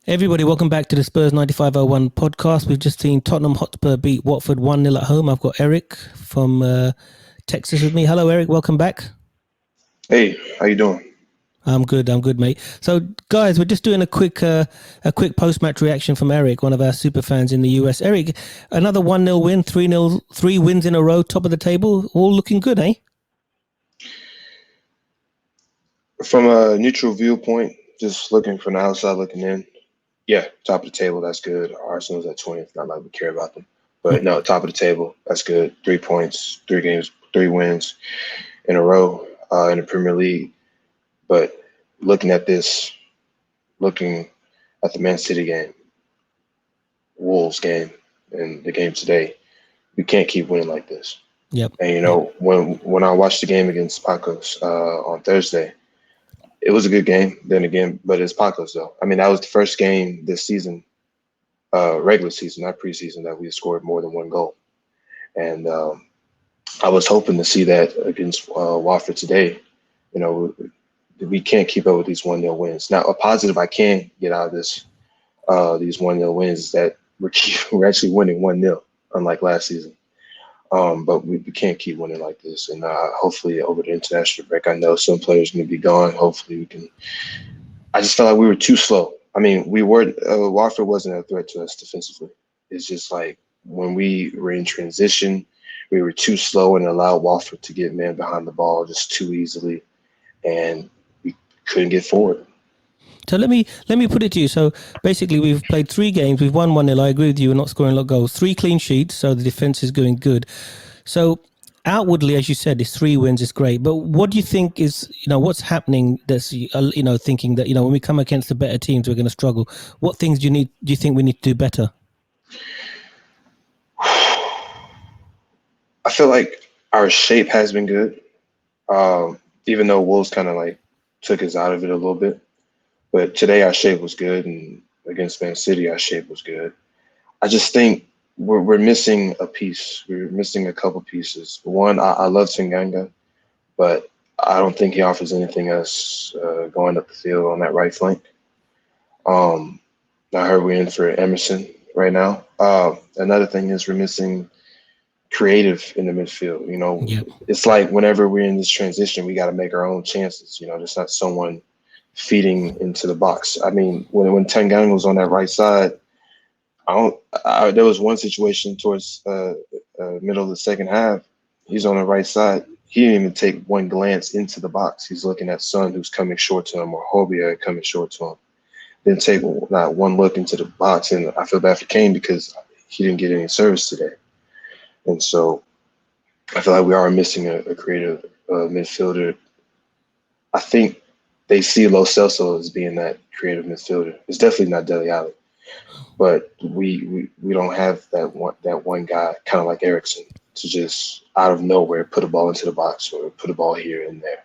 Everybody, welcome back to the Spurs 9501 podcast. We've just seen Tottenham Hotspur beat Watford 1-0 at home. I've got Eric from Texas with me. Hello, Eric. Welcome back. Hey, how you doing? I'm good, mate. So, guys, we're just doing a quick post-match reaction from Eric, one of our super fans in the US. Eric, another 1-0 win, 3-0, three wins in a row, top of the table. All looking good, eh? From a neutral viewpoint, just looking from the outside looking in, yeah, top of the table, that's good. Arsenal's at 20th, not like we care about them. But no, top of the table, that's good. 3 points, 3 games, 3 wins in a row in the Premier League. But looking at this, looking at the Man City game, Wolves game, and the game today, we can't keep winning like this. Yep. And Yep. when I watched the game against Pacos on Thursday, it was a good game. Then again, but it's Pacos though. I mean, that was the first game this season, regular season, not preseason, that we scored more than one goal. And I was hoping to see that against Watford today. You know, we can't keep up with these 1-0 wins. Now, a positive I can get out of this, these 1-0 wins is that we're actually winning 1-0, unlike last season. But we can't keep winning like this. And hopefully over the international break, I know some players are going to be gone. Hopefully we can. I just felt like we were too slow. I mean, we were. Watford wasn't a threat to us defensively. It's just like when we were in transition, we were too slow and allowed Watford to get man behind the ball just too easily, and we couldn't get forward. So let me put it to you. So basically, we've played three games. We've won 1-0. I agree with you. We're not scoring a lot of goals. Three clean sheets. So the defense is going good. So outwardly, as you said, it's three wins is great. But what do you think is what's happening? That's thinking that when we come against the better teams, we're going to struggle. What things do you think we need to do better? I feel like our shape has been good, even though Wolves kind of like took us out of it a little bit. But today our shape was good, and against Man City our shape was good. I just think we're missing a piece. We're missing a couple pieces. One, I love Tanganga, but I don't think he offers anything else going up the field on that right flank. Um, I heard we're in for Emerson right now. Another thing is we're missing creative in the midfield. Yeah. It's like whenever we're in this transition, we got to make our own chances. There's not someone feeding into the box. I mean, when Tanganga was on that right side, there was one situation towards middle of the second half. He's on the right side. He didn't even take one glance into the box. He's looking at Son, who's coming short to him, or Hobia coming short to him. Didn't take not one look into the box. And I feel bad for Kane because he didn't get any service today. And so I feel like we are missing a creative midfielder. I think they see Lo Celso as being that creative midfielder. It's definitely not Dele Alli. But we don't have that one guy, kind of like Ericsson, to just out of nowhere put a ball into the box or put a ball here and there.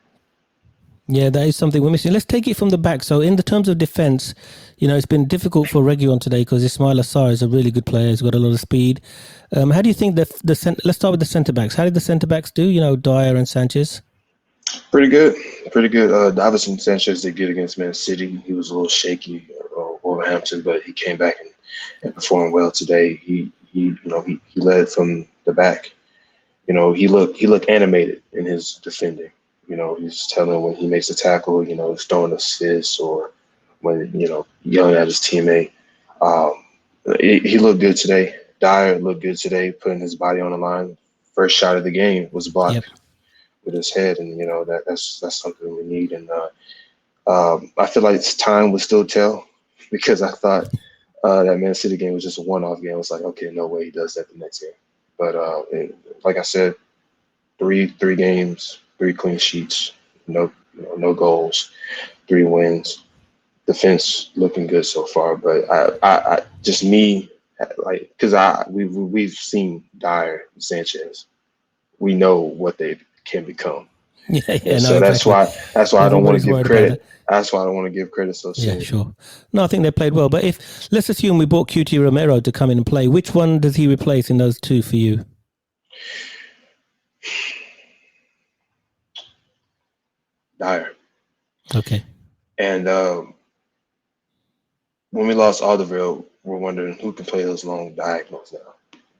Yeah, that is something we're missing. Let's take it from the back. So, in the terms of defense, it's been difficult for Reguilon today because Ismail Assar is a really good player. He's got a lot of speed. How do you think let's start with the centre backs. How did the centre backs do? Dyer and Sanchez. Pretty good, pretty good. Davison Sanchez did good against Man City. He was a little shaky, Wolverhampton, but he came back and performed well today. He led from the back. He looked animated in his defending. He's telling when he makes a tackle, he's throwing assists or when, yelling at his teammate. Um, he looked good today. Dyer looked good today, putting his body on the line. First shot of the game was Yep. blocked with his head, and that's something we need. And I feel like time will still tell because I thought that Man City game was just a one-off game. It's like, okay, no way he does that the next game. But like I said, three games, three clean sheets, no goals, 3 wins. Defense looking good so far, but I just me like because we've seen Dyer and Sanchez, we know what they can become, Yeah, yeah, and no, so that's exactly. why that's why I don't want to Everybody's give worried about that. credit. That's why I don't want to give credit so Yeah, soon. sure. No, I think they played well. But if let's assume we bought QT Romero to come in and play, which one does he replace in those two for you? Dyer Okay. and when we lost Alderweireld, we're wondering who can play those long diagonals now.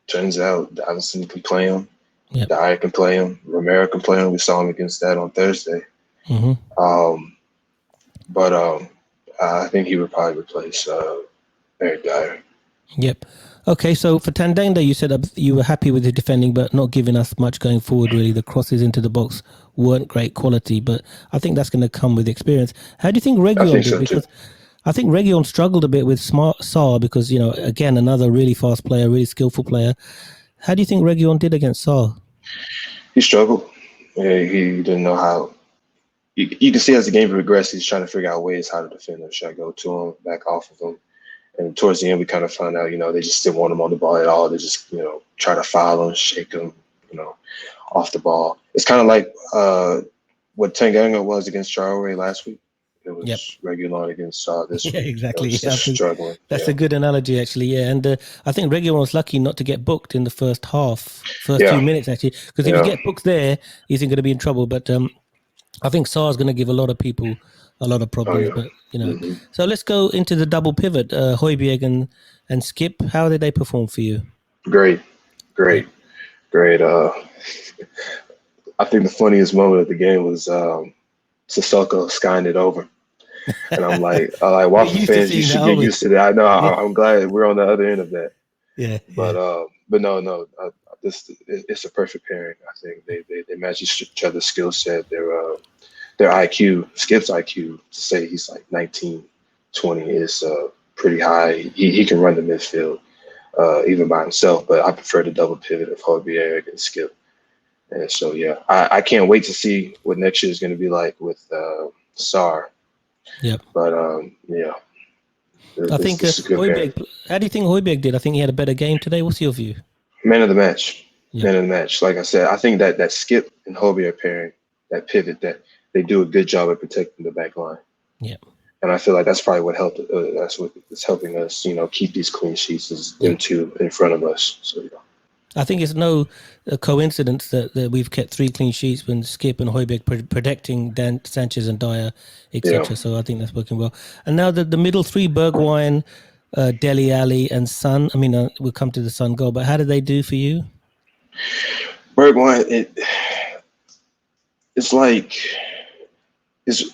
Turns out Davison can play him. Yep. Dyer can play him. Romero can play him. We saw him against that on Thursday. Hmm. Um, but I think he would probably replace Eric Dyer. Yep. Okay, so for Tandanga, you said you were happy with the defending, but not giving us much going forward, really. The crosses into the box weren't great quality, but I think that's going to come with experience. How do you think I Reguilon think did? so too. Because I think Reguilon struggled a bit with Saar because, again, another really fast player, really skillful player. How do you think Reguilon did against Saar? He struggled. Yeah, he didn't know how. You can see as the game progressed, he's trying to figure out ways how to defend him. Should I go to him, back off of him? And towards the end, we kind of found out, they just didn't want him on the ball at all. They just, try to foul him, shake him, off the ball. It's kind of like what Tanganga was against Traore last week. It Yep. was Reguilon against this Yeah, week. exactly. Just Yeah, I think struggling. that's Yeah. a good analogy, actually. Yeah, and I think Reguilon was lucky not to get booked in the first half, first Yeah. 2 minutes, actually, because if you Yeah. get booked there, he's going to be in trouble. But I think Saar's going to give a lot of people a lot of Oh, problems. yeah. But Hmm. so let's go into the double pivot. Højbjerg and Skip. How did they perform for you? Great. Yeah. Great. Great. I think the funniest moment of the game was Sissoko skying it over. And I'm like, We're Watford used to fans, you seeing that, should aren't get we? used to that. I know. Yeah, I'm glad we're on the other end of that. yeah, But yeah, no. It's a perfect pairing. I think they match each other's skill set. Their IQ, Skip's IQ, to say he's like 19, 20 is pretty high. He can run the midfield even by himself. But I prefer the double pivot of Højbjerg and Skip. And so yeah, I can't wait to see what next year is going to be like with Sar. yep. But yeah, I this think this is a good pairing. Højbjerg. How do you think Højbjerg did? I think he had a better game today. What's your view? Man of the match. Yep. Man of the match. Like I said, I think that Skip and Hobie pairing, that pivot, that they do a good job at protecting the back line. Yep. And I feel like that's probably what helped. That's what is helping us, keep these clean sheets is them Yep. two in front of us. So yeah. I think it's no coincidence that we've kept 3 clean sheets when Skip and Højbjerg protecting Dan Sanchez and Dyer, Yeah. etc. So I think that's working well. And now the middle three, Bergwijn, Deli Ali, and Son. I mean, we'll come to the Son goal, but how did they do for you? Bergwijn, it's like it's.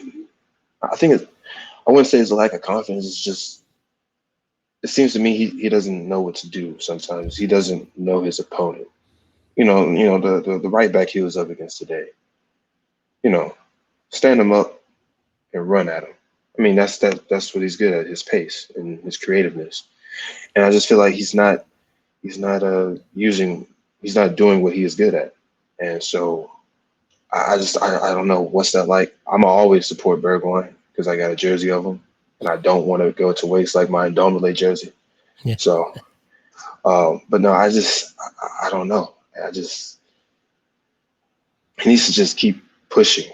I think I wouldn't say it's a lack of confidence. It's just it seems to me he doesn't know what to do. Sometimes he doesn't know his opponent. The right back he was up against today. Stand him up and run at him. I mean, that's what he's good at, his pace and his creativeness. And I just feel like he's not doing what he is good at. And so I don't know what's that like. I'm always support Bergwijn because I got a jersey of him and I don't want to go to waste like my Indomile jersey. Yeah. So but no, I don't know. He needs to just keep pushing,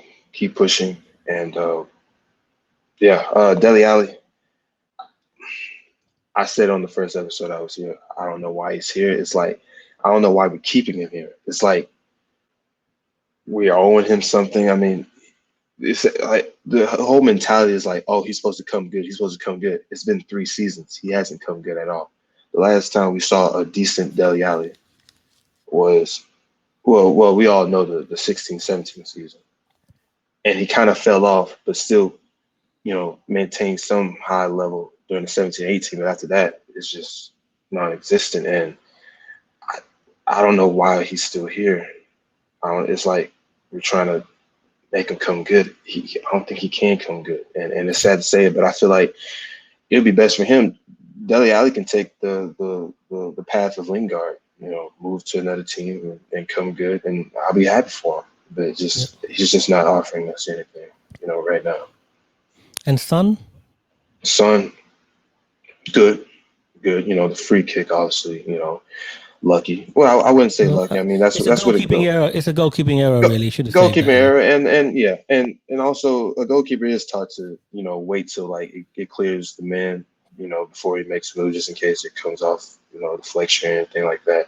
and Dele Alli. I said on the first episode I was here, I don't know why he's here. It's like, I don't know why we're keeping him here. It's like we are owing him something. I mean, it's like the whole mentality is like, oh, he's supposed to come good. He's supposed to come good. It's been 3 seasons. He hasn't come good at all. The last time we saw a decent Dele Alli was, well, we all know the 16-17 season. And he kind of fell off, but still, maintained some high level during the 17-18. But after that, it's just non-existent. And I don't know why he's still here. It's like we're trying to make him come good. I don't think he can come good. And it's sad to say it, but I feel like it'll be best for him. Dele Alli can take the path of Lingard, move to another team and come good, and I'll be happy for him. But he's just not offering us anything, right now. And Son? Son, good. The free kick, obviously, lucky. Well, I wouldn't say Well, lucky. I mean, that's it's a what goalkeeping error. It's a goalkeeping error, really. Should have saved goalkeeping that. error, and yeah, and also a goalkeeper is taught to wait till like it clears the man, before he makes a move, just in case it comes off, deflection or anything like that.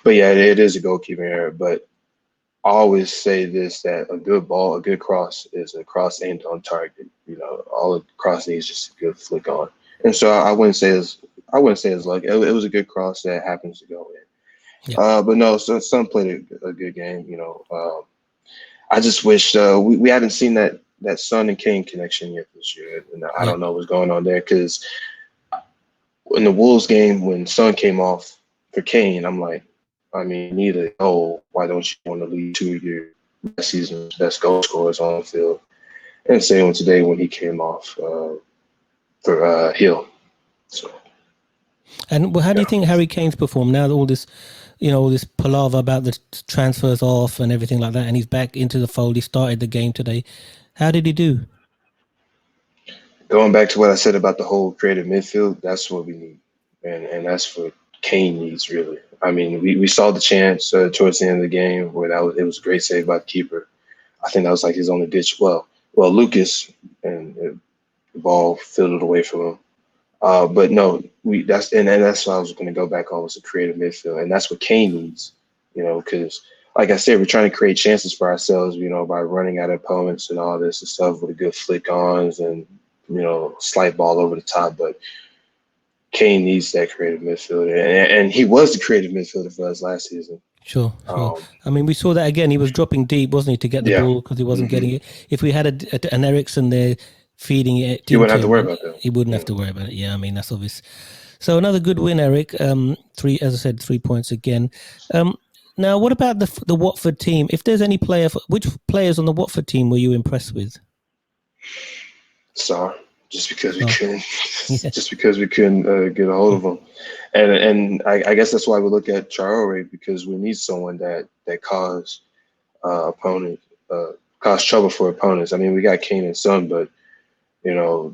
But yeah, it is a goalkeeping error. But I always say this, that a good ball, a good cross is a cross aimed on target. All a cross needs is just a good flick on. And so I wouldn't say it's luck. It was a good cross that happens to go in. Yep. But no, so Son played a good game. I just wish we haven't seen that Son and Kane connection yet this year, and I Yep. don't know what's going on there because in the Wolves game when Son came off for Kane, I'm like, I mean, neither. Oh, why don't you want to lead two of your best season's best goal scorers on the field? And same with today when he came off for Hill. So And how do yeah. you think Harry Kane's performed now that all this palaver about the transfers off and everything like that, and he's back into the fold? He started the game today. How did he do? Going back to what I said about the whole creative midfield, that's what we need, and that's what Kane needs really. I mean, we saw the chance towards the end of the game where it was a great save by the keeper. I think that was like his only ditch. Well, Lucas and the ball fielded away from him. But no, that's what I was going to go back on was the creative midfield, and that's what Kane needs. Because like I said, we're trying to create chances for ourselves. By running at opponents and all this and stuff with a good flick ons and slight ball over the top. But Kane needs that creative midfielder, and he was the creative midfielder for us last season. Sure. Um, I mean, we saw that again. He was dropping deep, wasn't he, to get the yeah, ball because he wasn't hmm getting it. If we had an Ericsson there feeding it you wouldn't into have to worry him, about that. he wouldn't Yeah. have to worry about it. Yeah, I mean that's obvious. So another good win, Eric. As I said, 3 points again. Now, what about the Watford team? If there's any which players on the Watford team were you impressed with? Sorry, just because we Oh, couldn't, yeah, just because we couldn't get a hold of him, and I guess that's why we look at Traore because we need someone that opponent cause trouble for opponents. I mean, we got Kane and Son, but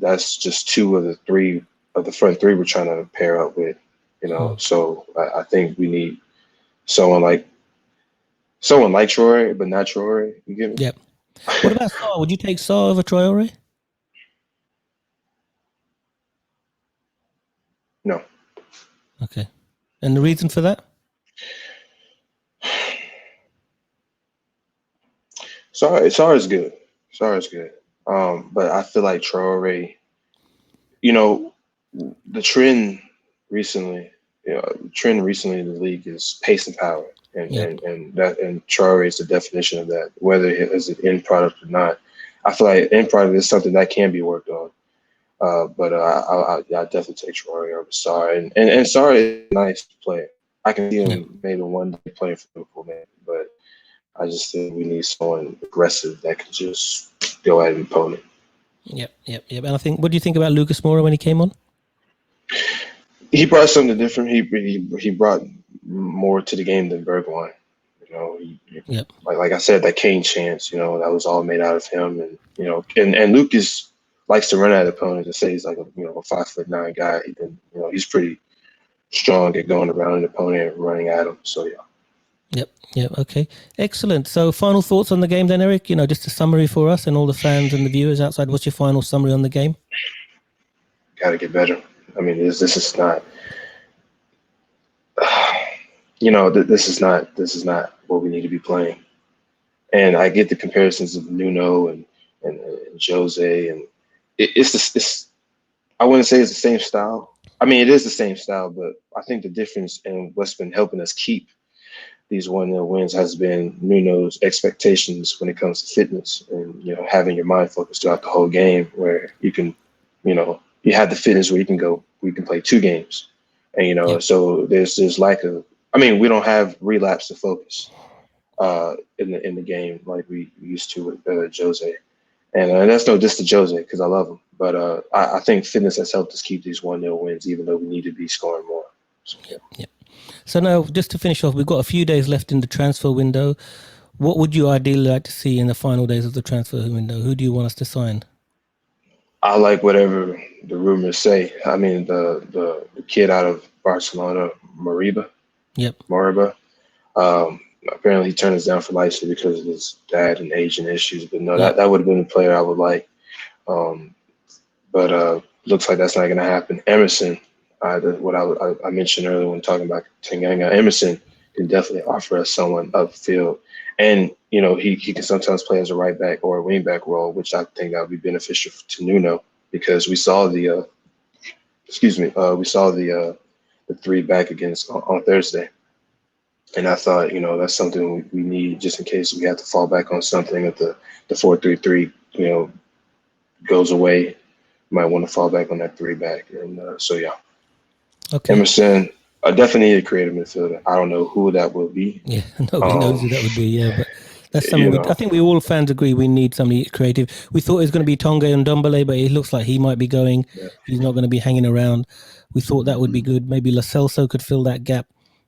that's just two of the three of the front three we're trying to pair up with. So I think we need someone like Troy, but not Troy. You get me? yep. What about Saar? Would you take Saar over Traore? No. Okay, and the reason for that? Sorry is good. Sorry is good. But I feel like Traore, you know, the recently, trend recently in the league is pace and power, and Yep. Traore is the definition of that. Whether it is an end product or not, I feel like end product is something that can be worked on. But I definitely take Traore over Sarr, and Sarr is a nice player. I can see Yep. him maybe one day playing for Liverpool, man. But I just think we need someone aggressive that can just go at an opponent. Yep. And I think, what do you think about Lucas Moura when he came on? He brought something different. He brought more to the game than Bergwijn. Yep. Like I said, that Kane chance, that was all made out of him, and Lucas likes to run at opponents and say he's like a 5'9" guy. He's pretty strong at going around an opponent and running at him. So yeah. Yep. Okay. Excellent. So, final thoughts on the game, then, Eric. Just a summary for us and all the fans and the viewers outside. What's your final summary on the game? Got to get better. I mean, this is not. This is not what we need to be playing. And I get the comparisons of Nuno and Jose, and it's I wouldn't say it's the same style. I mean, it is the same style, but I think the difference in what's been helping us keep these 1-0 wins has been Nuno's expectations when it comes to fitness and having your mind focused throughout the whole game, where you can, you have the fitness where we can play two games, and Yep. so there's lack of. I mean, we don't have relapse to focus in the game like we used to with Jose. And that's no diss to Jose because I love him. But I think fitness has helped us keep these 1-0 wins, even though we need to be scoring more. So, yeah. Yep. So now, just to finish off, we've got a few days left in the transfer window. What would you ideally like to see in the final days of the transfer window? Who do you want us to sign? I like whatever the rumors say. I mean, the kid out of Barcelona, Yep. Moriba. Apparently, he turned us down for Leipzig because of his dad and aging issues. But no, Yep. that would have been a player I would like. But looks like that's not going to happen. Emerson, what I mentioned earlier when talking about Tanganga, Emerson can definitely offer us someone upfield. And, he can sometimes play as a right back or a wing back role, which I think that would be beneficial to Nuno because we saw excuse me, we saw the three back against on Thursday. And I thought, that's something we need just in case we have to fall back on something if the 4-3-3, goes away. Might want to fall back on that three back. And so, yeah. Okay. Emerson, I definitely need a creative midfielder. I don't know who that will be. Yeah, nobody knows who that would be. Yeah, but that's something I think we all fans agree we need somebody creative. We thought it was going to be Tonga and Ndombele, but it looks like he might be going. Yeah. He's not going to be hanging around. We thought that would be good. Maybe Lo Celso could fill that gap.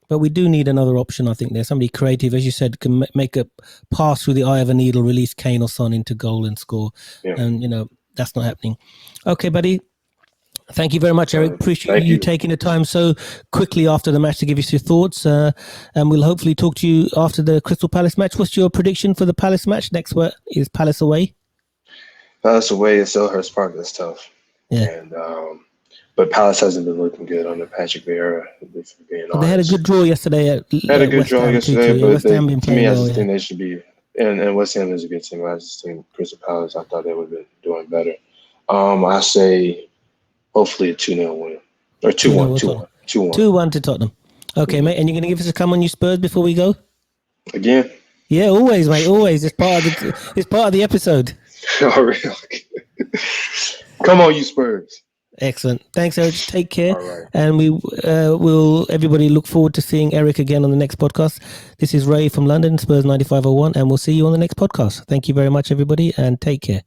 But we do need another option, I think. There's somebody creative, as you said, can make a pass through the eye of a needle, release Kane or Son into goal and score. Yeah. And, that's not happening. Okay, buddy. Thank you very much, Eric. Appreciate you taking the time so quickly after the match to give us your thoughts. And we'll hopefully talk to you after the Crystal Palace match. What's your prediction for the Palace match? Next word is Palace away. Palace away at Selhurst Park. That's tough. Yeah. And but Palace hasn't been looking good under Patrick Vieira. They had a good draw yesterday. Had a good draw yesterday, but West Ham been to me, I just well, think they should be. And West Ham is a good team. I just think Crystal Palace. I thought they would have been doing better. I say hopefully a 2-0 win or 2-1. 2-1 to Tottenham. Okay, mate. And you're going to give us a come on you Spurs before we go? Again? Yeah, always, mate. Always. It's part of the episode. Oh, really? Come on, you Spurs. Excellent. Thanks, Eric. Take care. All right. And we will, everybody, look forward to seeing Eric again on the next podcast. This is Ray from London, Spurs 9501, and we'll see you on the next podcast. Thank you very much, everybody, and take care.